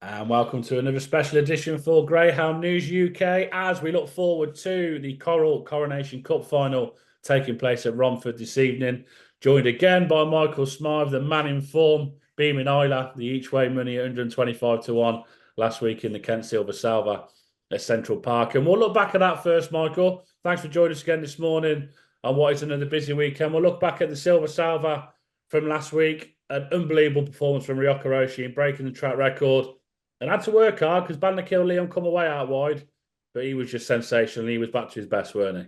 And welcome to another special edition for Greyhound News UK as we look forward to the Coral Coronation Cup Final taking place at Romford this evening. Joined again by Michael Smythe, the man in form, beaming Isla, the each-way money at 125 to 1 last week in the Kent Silver Salver at Central Park. And we'll look back at that first, Michael. Thanks for joining us again this morning on what is another busy weekend. We'll look back at the Silver Salver from last week. An unbelievable performance from Ryoka Roshi in breaking the track record. And had to work hard because Bandakil Liam come away out wide, but he was just sensational. He was back to his best, weren't he?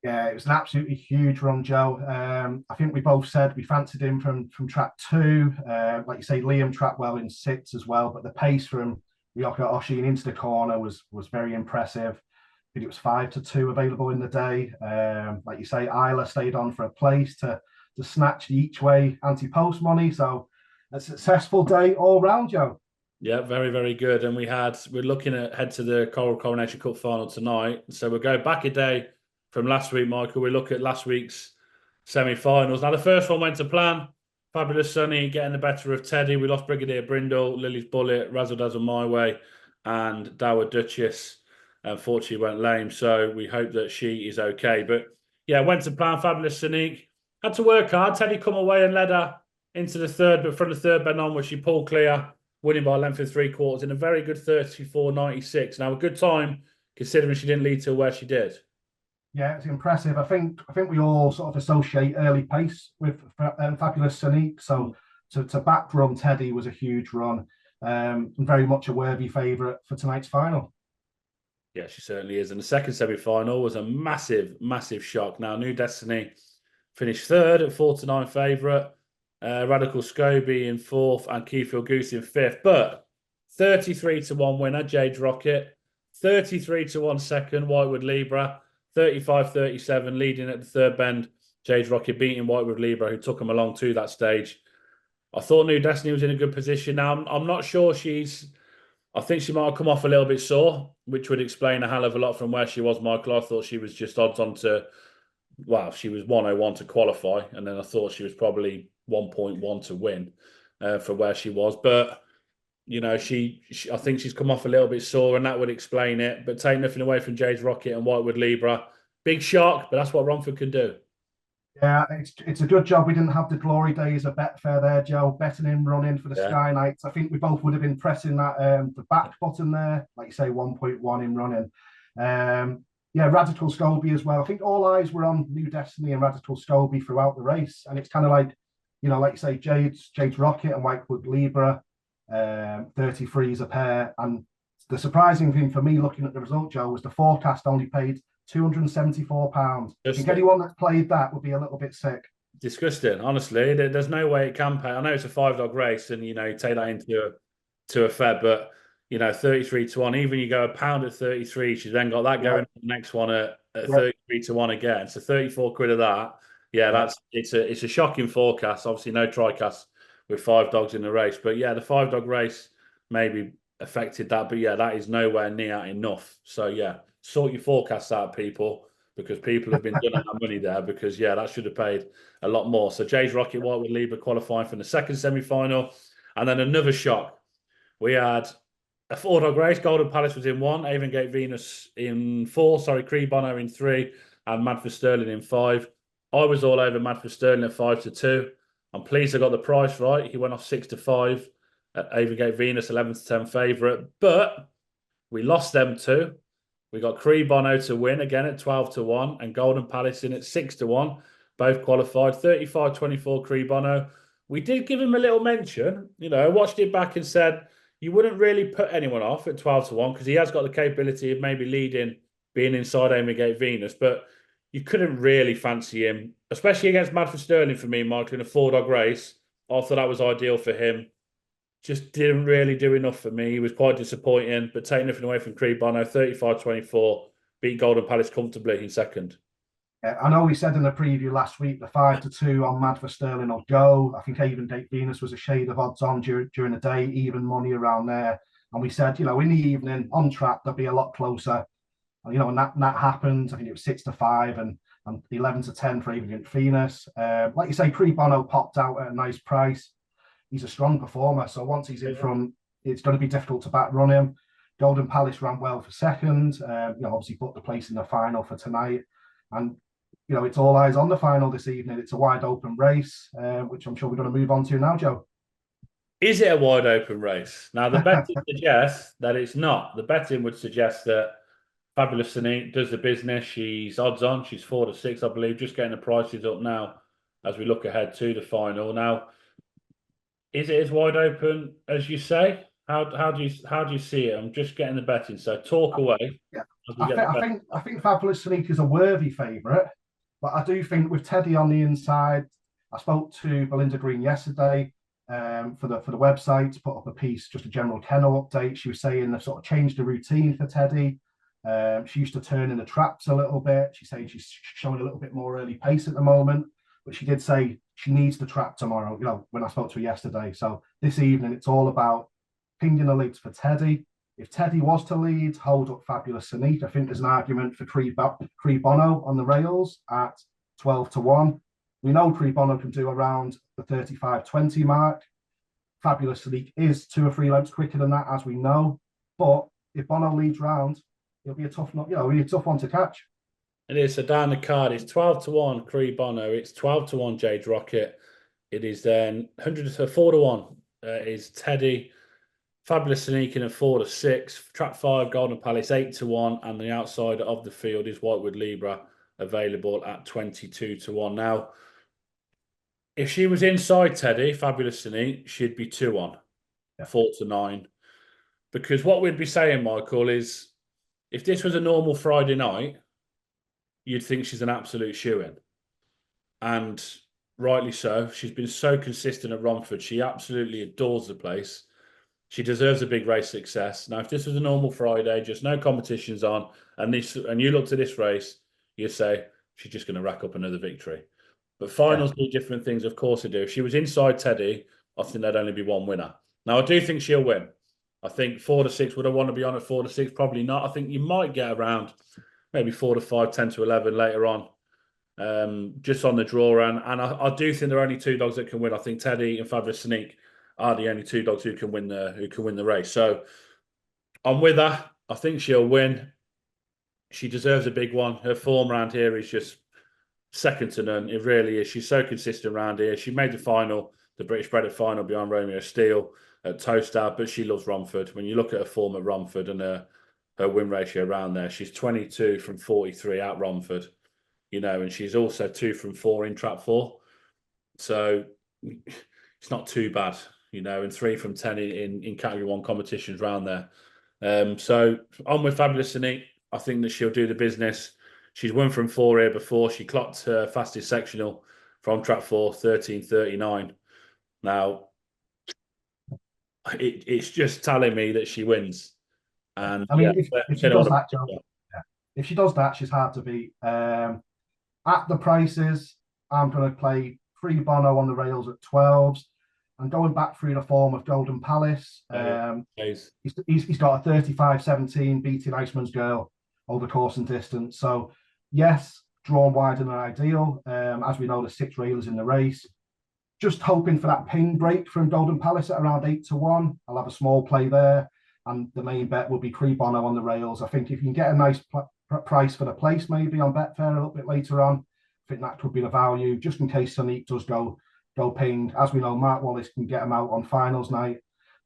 Yeah, it was an absolutely huge run, Joe. I think we both said we fancied him from track two. Like you say, Liam tracked well in six as well, but the pace from Ryoka Oshi and into the corner was very impressive. I think it was 5-2 available in the day. Like you say, Isla stayed on for a place to snatch the each way anti-post money. So a successful day all round, Joe. Yeah, very, very good. And we're looking ahead to the Coral Coronation Cup Final tonight. So we'll go back a day from last week, Michael. We look at last week's semi-finals. Now, the first one went to plan. Fabulous Sunny getting the better of Teddy. We lost Brigadier Brindle, Lily's Bullet, Razzle Dazzle My Way, and Dower Duchess. Unfortunately, went lame. So we hope that she is okay. But yeah, went to plan. Fabulous Sunny. Had to work hard. Teddy come away and led her into the third, but from the third bend onwards, she pulled clear, winning by a length of 3/4 in a very good 34.96. Now, a good time considering she didn't lead to where she did. Yeah, it's impressive. I think we all sort of associate early pace with Fabulous Sonique. So to back run Teddy was a huge run, and very much a worthy favourite for tonight's final. Yeah, she certainly is. And the second semi-final was a massive, massive shock. Now, New Destiny finished third at 4-9 favourite. Radical Scobie in fourth and Keyfield Goose in fifth. But 33 to 1 winner, Jade Rocket. 33 to 1 second, Whitewood Libra. 35-37 leading at the third bend. Jade Rocket beating Whitewood Libra, who took him along to that stage. I thought New Destiny was in a good position. Now, I'm not sure I think she might have come off a little bit sore, which would explain a hell of a lot from where she was, Michael. I thought she was just odds on to, well, she was 101 to qualify. And then I thought she was probably 1.1 to win for where she was. But, you know, she I think she's come off a little bit sore and that would explain it. But take nothing away from Jade Rocket and Whitewood Libra. Big shock, but that's what Romford can do. Yeah, it's a good job we didn't have the glory days of Betfair there, Joe. Betting in, running for the Sky Knights. I think we both would have been pressing that the back button there, like you say, 1.1 in running. Yeah, Radical Scobie as well. I think all eyes were on New Destiny and Radical Scobie throughout the race, and it's kind of like, you know, like you say, Jade's Rocket and Whitewood Libra, 33s a pair. And the surprising thing for me looking at the result, Joe, was the forecast only paid £274. I think anyone that's played that would be a little bit sick. Disgusting, honestly. There's no way it can pay. I know it's a 5-dog race, and you know you take that into a fed, but you know 33 to 1. Even you go £1 at 33, she's then got that going. The next one at 33 to 1 again. So 34 quid of that. Yeah, it's a shocking forecast. Obviously, no tri-cast with 5 dogs in the race, but yeah, the 5-dog race maybe affected that. But yeah, that is nowhere near enough. So yeah, sort your forecasts out, people, because people have been doing that money there. Because yeah, that should have paid a lot more. So Jay's Rocket Whitewood Libra qualifying for the second semi-final, and then another shock. We had a 4-dog race. Golden Palace was in 1, Avengate Venus in 4. Sorry, Cree Bono in 3, and Mad for Sterling in 5. I was all over Mad for Sterling at 5-2. I'm pleased I got the price right. He went off 6-5 at Avengate Venus, 11-10 favourite. But we lost them 2. We got Cree Bono to win again at 12-1 and Golden Palace in at 6-1. Both qualified. 35-24 Cree Bono. We did give him a little mention. You know, watched it back and said you wouldn't really put anyone off at 12-1 because he has got the capability of maybe leading, being inside Avengate Venus. But you couldn't really fancy him, especially against Mad for Sterling for me, Michael, in a 4-dog race. I thought that was ideal for him. Just didn't really do enough for me. He was quite disappointing, but taking nothing away from Cree Bono, 35-24, beat Golden Palace comfortably in second. I know we said in the preview last week the 5-2 on Mad for Sterling will go. I think Avengate Venus was a shade of odds on during the day, even money around there. And we said, you know, in the evening on track, they'll be a lot closer. You know, and that happened. I think it was 6-5 and 11-10 for Avengate Venus. Like you say, Cree Bono popped out at a nice price. He's a strong performer. So once he's in from it's going to be difficult to back run him. Golden Palace ran well for second. Obviously put the place in the final for tonight, and it's all eyes on the final this evening. It's a wide open race, which I'm sure we're going to move on to now, Joe. Is it a wide open race? Now, the betting suggests that it's not. The betting would suggest that Fabulous Sanique does the business. She's odds on. She's 4-6, I believe. Just getting the prices up now as we look ahead to the final. Now, is it as wide open as you say? How do you see it? I'm just getting the betting. So talk away. Yeah, I think Fabulous Sanique is a worthy favourite, but I do think with Teddy on the inside, I spoke to Belinda Green yesterday for the website to put up a piece, just a general kennel update. She was saying they've sort of changed the routine for Teddy. She used to turn in the traps a little bit. She's saying she's showing a little bit more early pace at the moment, but she did say she needs the trap tomorrow, when I spoke to her yesterday. So this evening, it's all about pinging the leads for Teddy. If Teddy was to lead, hold up Fabulous Sanique. I think there's an argument for Cree Bono on the rails at 12-1. We know Cree Bono can do around the 35-20 mark. Fabulous Sanique is 2 or 3 lengths quicker than that, as we know. But if Bono leads round, it'll be a tough one to catch. It is. So down the card, it's 12-1 Cree Bono. It's 12-1 Jade Rocket. It is then 4-1 is Teddy. Fabulous Sanique in a 4-6. Trap 5 Golden Palace 8-1, and the outsider of the field is Whitewood Libra, available at 22-1. Now, if she was inside Teddy, Fabulous Sanique, she'd be 2-1, 4-9. Because what we'd be saying, Michael, is if this was a normal Friday night, you'd think she's an absolute shoo-in. And rightly so. She's been so consistent at Romford. She absolutely adores the place. She deserves a big race success. Now, if this was a normal Friday, just no competitions on, and you looked at this race, you'd say she's just going to rack up another victory. But finals do different things, of course they do. If she was inside Teddy, I think there'd only be one winner. Now, I do think she'll win. I think 4-6, would I want to be on at 4-6? Probably not. I think you might get around maybe 4-5, 10-11 later on, just on the draw. And I do think there are only 2 dogs that can win. I think Teddy and Fabulous Sanique are the only 2 dogs who can win the race. So I'm with her. I think she'll win. She deserves a big one. Her form around here is just second to none. It really is. She's so consistent around here. She made the final, the British Bredit final, behind Romeo Steele at Toaster, but she loves Romford. When you look at her form at Romford and her win ratio around there, she's 22 from 43 at Romford, and she's also 2 from 4 in Trap 4. So it's not too bad, and 3 from 10 in Category 1 competitions around there. So on with Fabulous Sanique. I think that she'll do the business. She's won from 4 here before. She clocked her fastest sectional from Trap 4, 13:39. Now, it's just telling me that she wins. And I mean, if she does that, Joe, if she does that, she's hard to beat. At the prices, I'm going to play Cree Bono on the rails at 12s. And going back through the form of Golden Palace, he's got a 35-17 beating Iceman's Girl over course and distance. So, yes, drawn wider than ideal. As we know, there's 6 railers in the race. Just hoping for that ping break from Golden Palace at around 8-1. I'll have a small play there. And the main bet will be Cree Bono on the rails. I think if you can get a nice price for the place, maybe on Betfair a little bit later on, I think that could be the value, just in case Sanique does go ping. As we know, Mark Wallace can get him out on finals night.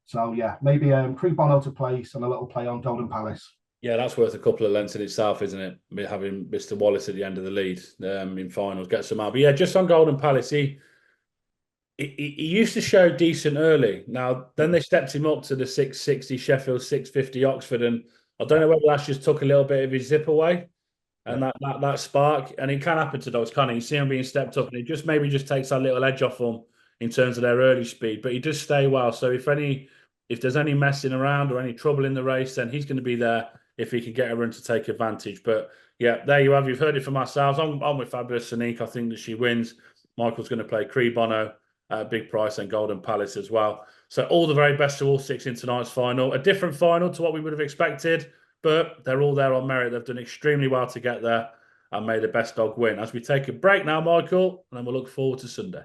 So, yeah, maybe Cree Bono to place and a little play on Golden Palace. Yeah, that's worth a couple of lengths in itself, isn't it? Having Mr. Wallace at the end of the lead in finals, get some out. But yeah, just on Golden Palace, he used to show decent early. Now, then they stepped him up to the 660 Sheffield, 650 Oxford, and I don't know whether that's just took a little bit of his zip away and that spark. And it can happen to dogs, can't it? You see him being stepped up, and it maybe just takes that little edge off them in terms of their early speed. But he does stay well. So if there's any messing around or any trouble in the race, then he's going to be there if he can get a run to take advantage. But yeah, there you have. You've heard it from ourselves. I'm with Fabulous Sanique. I think that she wins. Michael's going to play Cree Bono at a big price and Golden Palace as well. So all the very best to all 6 in tonight's final. A different final to what we would have expected, but they're all there on merit. They've done extremely well to get there and made the best dog win. As we take a break now, Michael, and then we'll look forward to Sunday.